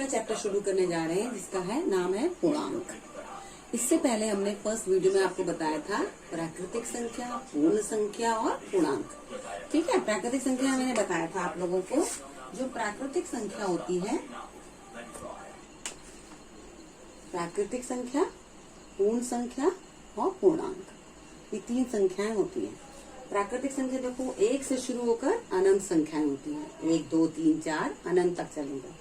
नया चैप्टर शुरू करने जा रहे हैं जिसका नाम है पूर्णांक। इससे पहले हमने फर्स्ट वीडियो में आपको बताया था प्राकृतिक संख्या, पूर्ण संख्या और पूर्णांक। ठीक है, प्राकृतिक संख्या मैंने बताया था आप लोगों को। जो प्राकृतिक संख्या होती है, प्राकृतिक संख्या, पूर्ण संख्या और पूर्णांक, ये तीन संख्याएं होती हैं। प्राकृतिक संख्या देखो एक से शुरू होकर अनंत संख्याएं होती हैं, 1 2 3 4 अनंत तक चलेंगे।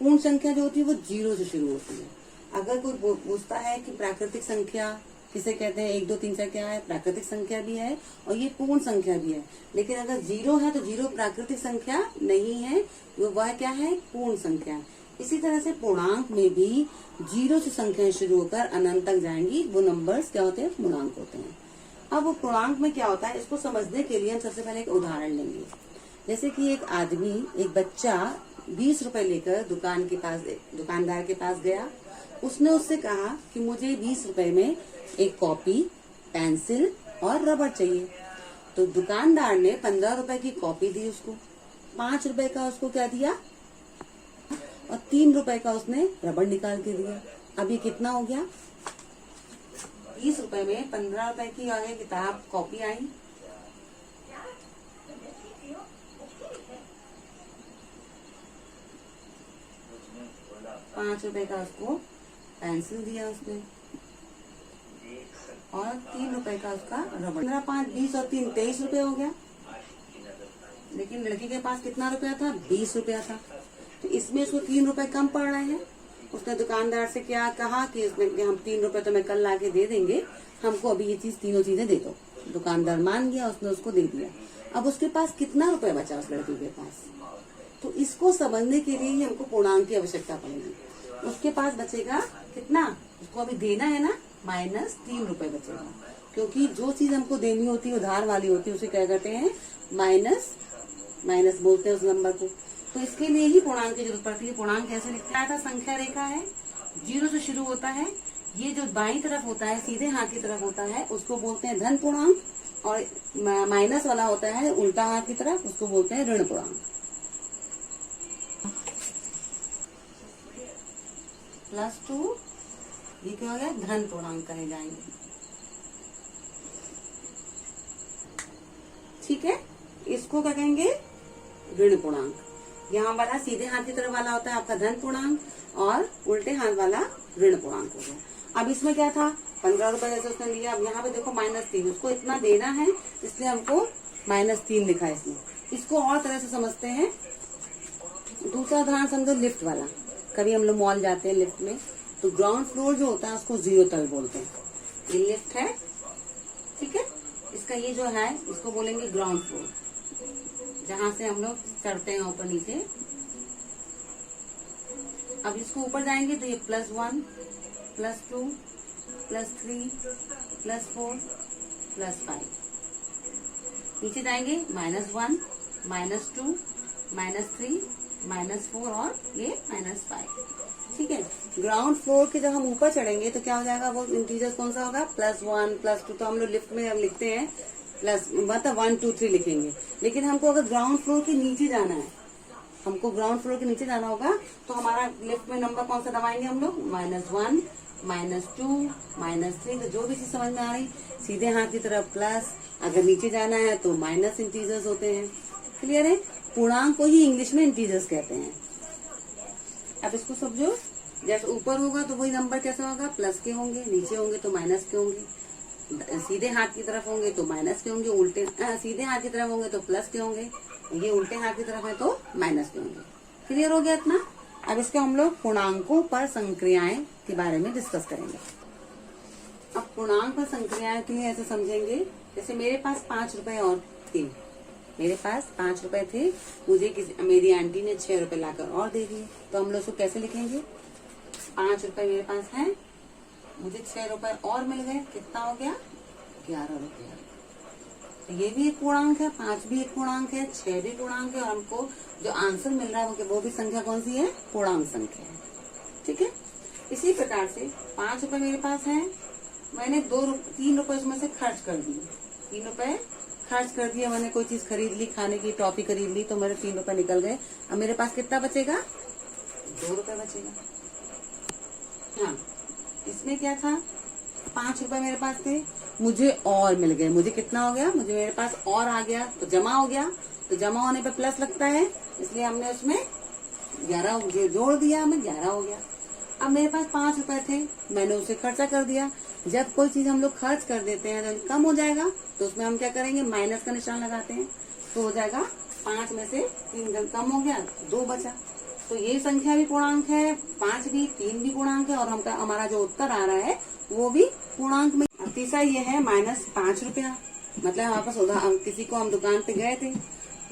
पूर्ण संख्या जो होती है वो 0 से शुरू होती है। अगर कोई पूछता है कि प्राकृतिक संख्या किसे कहते हैं, 1 2 3 4 क्या है, प्राकृतिक संख्या भी है और ये पूर्ण संख्या भी है। लेकिन अगर 0 है तो 0 प्राकृतिक संख्या नहीं है, वह क्या है, पूर्ण संख्या। इसी तरह से पूर्णांक में भी 0 से संख्याएं शुरू होकर अनंत तक जाएंगी, वो नंबर्स क्या होते हैं, पूर्णांक होते हैं। अब वो पूर्णांक में क्या होता है, इसको समझने के लिए हम सबसे पहले एक उदाहरण लेंगे। जैसे कि एक आदमी, एक बच्चा 20 रुपए लेकर दुकानदार के पास गया। उसने उससे कहा कि मुझे 20 रुपए में एक कॉपी, पेंसिल और रबड़ चाहिए। तो दुकानदार ने 15 रुपए की कॉपी दी उसको, 5 रुपए का उसको क्या दिया और 3 रुपए का उसने रबड़ निकाल के दिया। अब ये कितना हो गया, 20 रुपए में 15 रुपए की आगे किताब, कॉपी आई, ₹5 का उसको पेंसिल दिया उसने और 3 रुपए का उसका रबड़। 15, 5, 20 और 3 23 रुपए हो गया। लेकिन लड़की के पास कितना रुपया था, 20 रुपया था। तो इसमें उसको 3 रुपए कम पड़ रहे हैं। उसने दुकानदार से क्या कहा कि हम 3 रुपए तो मैं कल लाके दे देंगे, हमको अभी ये तीनों चीजें दे दो। दुकानदार मान गया, उसने उसको दे दिया। अब उसके पास कितना रुपए बचा उस लड़की के पास, तो इसको समझने के लिए ही हमको पूर्णांक की आवश्यकता पड़ेगी। उसके पास बचेगा कितना, उसको अभी देना है ना, -3 रुपए बचेगा। क्योंकि जो चीज हमको देनी होती है उधार वाली होती है, उसे क्या कहते हैं, माइनस बोलते हैं उस नंबर को। तो इसके लिए ही पूर्णांक की जरूरत पड़ती है। पूर्णांक कैसे लिखता था, संख्या रेखा है, 0 से शुरू होता है। ये जो बाईं तरफ होता है, सीधे हाथ की तरफ होता है, उसको बोलते हैं धन पूर्णांक, और माइनस वाला होता है उल्टा हाथ की तरफ, उसको बोलते हैं ऋण पूर्णांक। +2 ये क्या हो गया, धन पूर्णांक कहे जाएंगे। ठीक है, इसको क्या कहेंगे, ऋण पूर्णांक। यहाँ वाला सीधे हाथ की तरफ वाला होता है आपका धन पूर्णांक और उल्टे हाथ वाला ऋण पूर्णांक हो गया। अब इसमें क्या था, 15 रुपए जैसे उसने लिया। अब यहाँ पे देखो -3, उसको इतना देना है, इसलिए हमको -3 लिखा है इसमें। इसको और तरह से समझते हैं। दूसरा उदाहरण समझो, लिफ्ट वाला। कभी हम लोग मॉल जाते हैं लिफ्ट में, तो ग्राउंड फ्लोर जो होता है उसको 0 तल बोलते हैं। ये लिफ्ट है, ठीक है, इसका ये जो है इसको बोलेंगे ग्राउंड फ्लोर, जहां से हम लोग चढ़ते हैं ऊपर नीचे। अब इसको ऊपर जाएंगे तो ये +1 +2 +3 +4 +5। नीचे जाएंगे -1 -2 -3 -4 और ये -5। ठीक है, ग्राउंड फ्लोर के जब हम ऊपर चढ़ेंगे तो क्या हो जाएगा, वो इंटीजर्स कौन सा होगा, +1 +2। तो हम लोग लिफ्ट में हम लिखते हैं मतलब 1 2 3 लिखेंगे। लेकिन हमको अगर ग्राउंड फ्लोर के नीचे जाना है, हमको ग्राउंड फ्लोर के नीचे जाना होगा, तो हमारा लिफ्ट में नंबर कौन सा दबाएंगे हम लोग, -1 -2 -3। तो जो भी चीज समझ में आ रही, सीधे हाथ की तरफ प्लस, अगर नीचे जाना है तो माइनस इंटीजर्स होते हैं। क्लियर है, पूर्णांक को ही इंग्लिश में इंटीजर्स कहते हैं। अब इसको समझो, जैसे ऊपर होगा तो वही नंबर कैसा होगा, प्लस के होंगे, नीचे होंगे तो माइनस के होंगे, सीधे हाथ की तरफ होंगे तो माइनस के होंगे, उल्टे सीधे हाथ की तरफ होंगे तो प्लस के होंगे, ये उल्टे हाथ की तरफ है तो माइनस के होंगे। क्लियर हो गया इतना। अब इसको हम लोग पूर्णांकों पर संक्रियाएं के बारे में डिस्कस करेंगे। अब पूर्णांक पर संक्रियाएं के लिए ऐसे समझेंगे, जैसे मेरे पास 5 रुपए और थे, मेरे पास 5 रुपए थे, मुझे मेरी आंटी ने 6 रुपए लाकर और दे दिए। तो हम लोग उसको कैसे लिखेंगे, 5 रुपए मेरे पास है, मुझे 6 रुपए और मिल गए, कितना हो गया, 11 रुपया। तो ये भी एक पूर्णांक है, 5 भी एक पूर्णांक है, 6 भी पूर्णांक है, और हमको जो आंसर मिल रहा है वो भी संख्या कौन सी है, पूर्णांक संख्या है। ठीक है, इसी प्रकार से 5 रुपए मेरे पास है, मैंने 3 रुपए उसमें से खर्च कर दिए, 3 रुपए खर्च कर दिया, मैंने कोई चीज खरीद ली, खाने की टॉफी खरीद ली, तो मेरे 3 रुपए निकल गए। अब मेरे पास कितना बचेगा, 2 रुपए बचेगा। हाँ, इसमें क्या था, 5 रुपए मेरे पास थे, मुझे और मिल गए। मुझे कितना हो गया, मुझे मेरे पास और आ गया, तो जमा हो गया। तो जमा होने पे प्लस लगता है, इसलिए हमने उसमें 11 जोड़ दिया, हमें 11 हो गया। अब मेरे पास 5 रुपए थे, मैंने उसे खर्चा कर दिया। जब कोई चीज हम लोग खर्च कर देते हैं तो कम हो जाएगा, तो उसमें हम क्या करेंगे, माइनस का निशान लगाते हैं। तो हो जाएगा 5 में से 3 कम हो गया, 2 बचा। तो ये संख्या भी पूर्णांक है, 5 भी, 3 भी पूर्णांक है, और हमारा जो उत्तर आ रहा है वो भी पूर्णांक में। तीसरा ये है -5 रुपया। मतलब हमारे पास किसी को हम दुकान पे गए थे,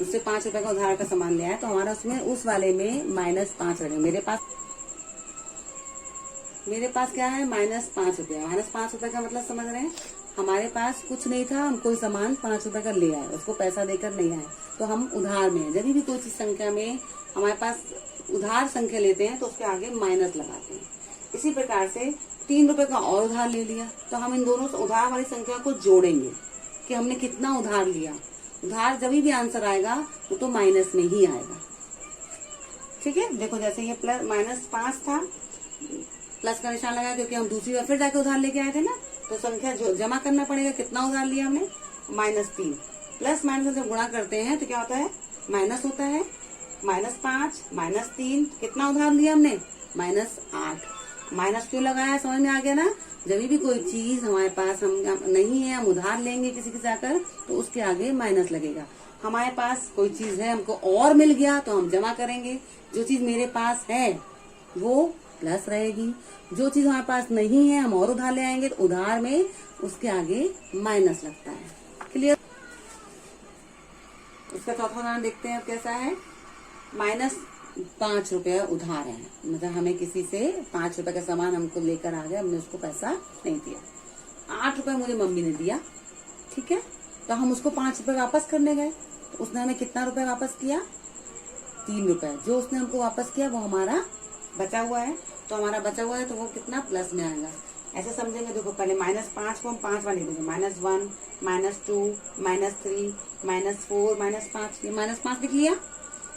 उससे 5 रुपए का उधार का सामान ले आया, तो हमारा उसमें उस वाले में -5 लगे। मेरे पास क्या है, -5 रुपया। -5 रुपए का मतलब समझ रहे हैं, हमारे पास कुछ नहीं था, हम कोई सामान 5 रुपए का ले आए, उसको पैसा देकर नहीं आए, तो हम उधार में। जब भी कोई चीज संख्या में हमारे पास उधार संख्या लेते हैं तो उसके आगे माइनस लगाते हैं। इसी प्रकार से 3 रुपए का और उधार ले लिया, तो हम इन दोनों उधार वाली संख्या को जोड़ेंगे कि हमने कितना उधार लिया। उधार जब भी आंसर आएगा वो तो माइनस में ही आएगा। ठीक है, देखो जैसे ये -5 था, प्लस का निशान लगाया क्योंकि हम दूसरी बार फिर जाके उधार लेके आए थे ना, तो संख्या जो जमा करना पड़ेगा। कितना उधार लिया हमने, -3। प्लस माइनस जब गुणा करते हैं तो क्या होता है, माइनस होता है। -5 -3, कितना उधार लिया हमने, -8। माइनस क्यों लगाया, समझ में आ गया ना। जब भी कोई चीज हमारे पास हम नहीं है, हम उधार लेंगे किसी के जाकर, तो उसके आगे माइनस लगेगा। हमारे पास कोई चीज है, हमको और मिल गया, तो हम जमा करेंगे। जो चीज मेरे पास है वो प्लस रहेगी, जो चीज हमारे पास नहीं है, हम और उधार ले आएंगे, तो उधार में उसके आगे माइनस लगता है। क्लियर। इसका चौथा उदाहरण देखते हैं कैसा है। -5 रुपया उधार है, मतलब हमें किसी से 5 रुपए का सामान हमको लेकर आ गया, हमने उसको पैसा नहीं दिया। 8 रुपए मुझे मम्मी ने दिया, ठीक है, तो हम उसको 5 रुपए वापस करने गए, तो उसने हमें कितना रुपए वापस किया, 3 रुपए। जो उसने हमको वापस किया वो हमारा बचा हुआ है, तो हमारा बचा हुआ है तो वो कितना प्लस में आएगा। ऐसे समझेंगे, देखो पहले -5 को हम 5 बार लिखेंगे, -1 -2 -3 -4 -5, ये -5 लिख लिया।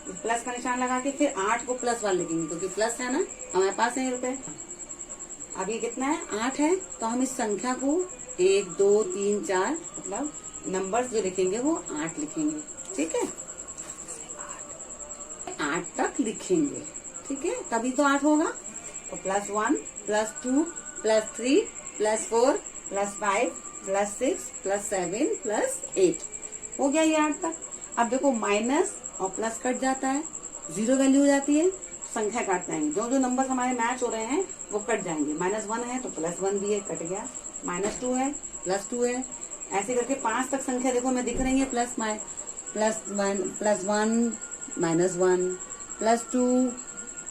प्लस का निशान लगा के फिर 8 को प्लस वाले लिखेंगे, क्योंकि प्लस है ना, हमारे पास है रुपए। अब ये कितना है, 8 है, तो हम इस संख्या को 1 2 3 4 मतलब नंबर्स जो लिखेंगे वो 8 लिखेंगे। ठीक है, 8 तक लिखेंगे, ठीक है, तभी तो 8 होगा। तो +1 +2 +3 +4 +5 +6 +7 +8 हो गया ये 8 तक। अब देखो माइनस और प्लस कट जाता है, 0 वैल्यू हो जाती है, संख्या काट जाएंगे। जो जो नंबर हमारे मैच हो रहे हैं वो कट जाएंगे। -1 है तो +1 भी है, कट गया। -2 है, +2 है, ऐसे करके 5 तक संख्या देखो मैं दिख रही है। +1 +1 -1 +2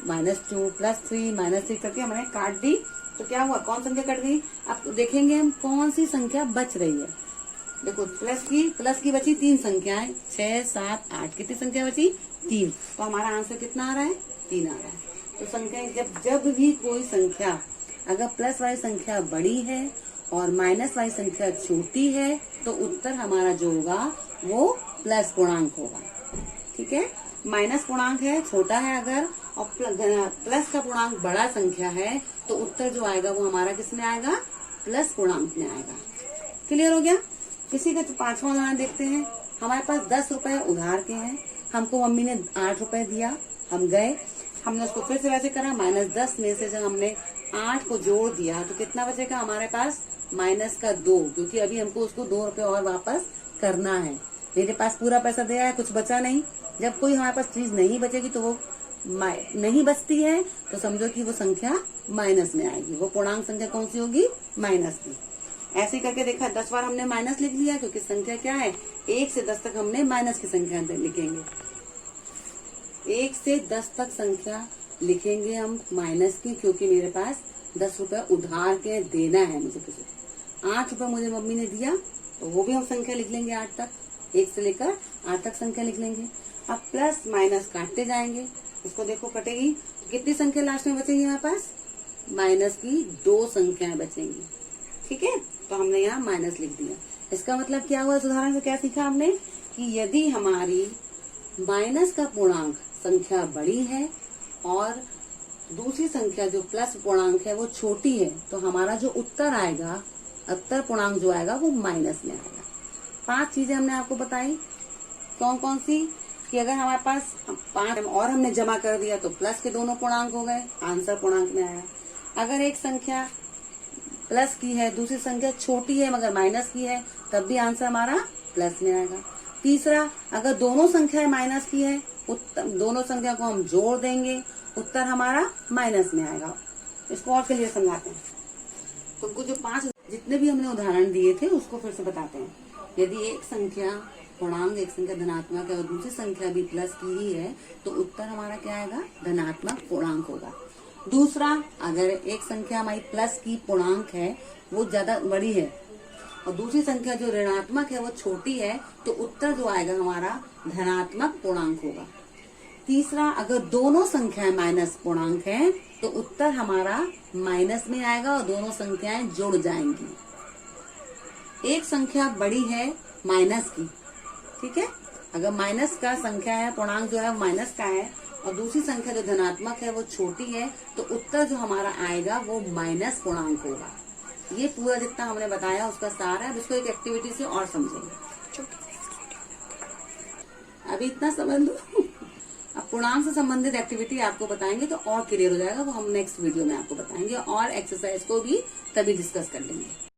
-2 +3 -3 करके हमने काट दी। तो क्या हुआ, कौन संख्या कट गई। अब देखेंगे हम कौन सी संख्या बच रही है। देखो प्लस की बची 3 संख्याएं, 6 7 8, कितनी संख्या बची, 3। तो हमारा आंसर कितना आ रहा है, 3 आ रहा है। तो संख्या जब भी कोई संख्या अगर प्लस वाली संख्या बड़ी है और माइनस वाली संख्या छोटी है, तो उत्तर हमारा जो होगा वो प्लस पूर्णांक होगा। ठीक है, माइनस पूर्णांक है, छोटा है अगर, और प्लस का पूर्णांक बड़ा संख्या है, तो उत्तर जो आएगा वो हमारा किस में आएगा, प्लस पूर्णांक में आएगा। क्लियर हो गया। किसी का 5वां उदाहरण देखते हैं। हमारे पास 10 रुपए उधार के हैं, हमको मम्मी ने 8 रुपए दिया, हम गए, हमने उसको फिर से वैसे करा, -10 में से जब हमने 8 को जोड़ दिया तो कितना बचेगा हमारे पास, -2, क्योंकि अभी हमको उसको 2 रुपए और वापस करना है। मेरे पास पूरा पैसा दिया है, कुछ बचा नहीं। जब कोई हमारे पास चीज नहीं बचेगी तो वो नहीं बचती है, तो समझो कि वो संख्या माइनस में आएगी। वो पूर्णांक संख्या कौन सी होगी, माइनस की। ऐसे करके देखा, 10 बार हमने माइनस लिख लिया, क्योंकि संख्या क्या है, 1 से 10 तक हमने माइनस की संख्या लिखेंगे। 1 से 10 तक संख्या लिखेंगे हम माइनस की, क्योंकि मेरे पास 10 रुपए उधार के देना है मुझे किसी को। 8 रुपए मुझे मम्मी ने दिया, तो वो भी हम संख्या लिख लेंगे 8 तक, 1 से लेकर 8 तक संख्या लिख लेंगे। अब प्लस माइनस काटते जाएंगे, इसको देखो कटेगी, तो कितनी संख्या लास्ट में बचेगी हमारे पास, माइनस की 2 संख्याएं बचेंगी। ठीक है, तो हमने यहाँ माइनस लिख दिया। इसका मतलब क्या हुआ, इस उदाहरण से क्या सीखा हमने, कि यदि हमारी माइनस का पूर्णांक संख्या बड़ी है और दूसरी संख्या जो प्लस पूर्णांक है वो छोटी है, तो हमारा जो उत्तर आएगा, उत्तर पूर्णांक जो आएगा वो माइनस में आएगा। 5 चीजें हमने आपको बताई। कौन कौन सी? कि अगर हमारे पास 5 और हमने जमा कर दिया तो प्लस के दोनों पूर्णांक हो गए, आंसर पूर्णांक में आया। अगर एक संख्या प्लस की है, दूसरी संख्या छोटी है मगर माइनस की है, तब भी आंसर हमारा प्लस में आएगा। तीसरा, अगर दोनों संख्याएं माइनस की है, दोनों संख्या को हम जोड़ देंगे, उत्तर हमारा माइनस में आएगा। इसको और क्लियर समझाते हैं। तो कुछ जो 5 जितने भी हमने उदाहरण दिए थे उसको फिर से बताते हैं। यदि एक संख्या पूर्णांक, एक संख्या धनात्मक है और दूसरी संख्या भी प्लस की ही है, तो उत्तर हमारा क्या आएगा? धनात्मक पूर्णांक होगा। दूसरा, अगर एक संख्या हमारी प्लस की पूर्णांक है, वो ज्यादा बड़ी है, और दूसरी संख्या जो ऋणात्मक है वो छोटी है, तो उत्तर जो आएगा हमारा धनात्मक पूर्णांक होगा। तीसरा, अगर दोनों संख्याएं माइनस पूर्णांक है, तो उत्तर हमारा माइनस में आएगा और दोनों संख्याएं जुड़ जाएंगी। एक संख्या बड़ी है माइनस की, ठीक है, अगर माइनस का संख्या है, पूर्णांक जो है माइनस का है, और दूसरी संख्या जो धनात्मक है वो छोटी है, तो उत्तर जो हमारा आएगा वो माइनस पूर्णांक होगा। ये पूरा जितना हमने बताया उसका सार है। अब इसको एक एक्टिविटी से और समझेंगे। अभी इतना समझ लो। अब पूर्णांक से संबंधित एक्टिविटी आपको बताएंगे तो और क्लियर हो जाएगा, वो हम नेक्स्ट वीडियो में आपको बताएंगे, और एक्सरसाइज को भी तभी डिस्कस कर लेंगे।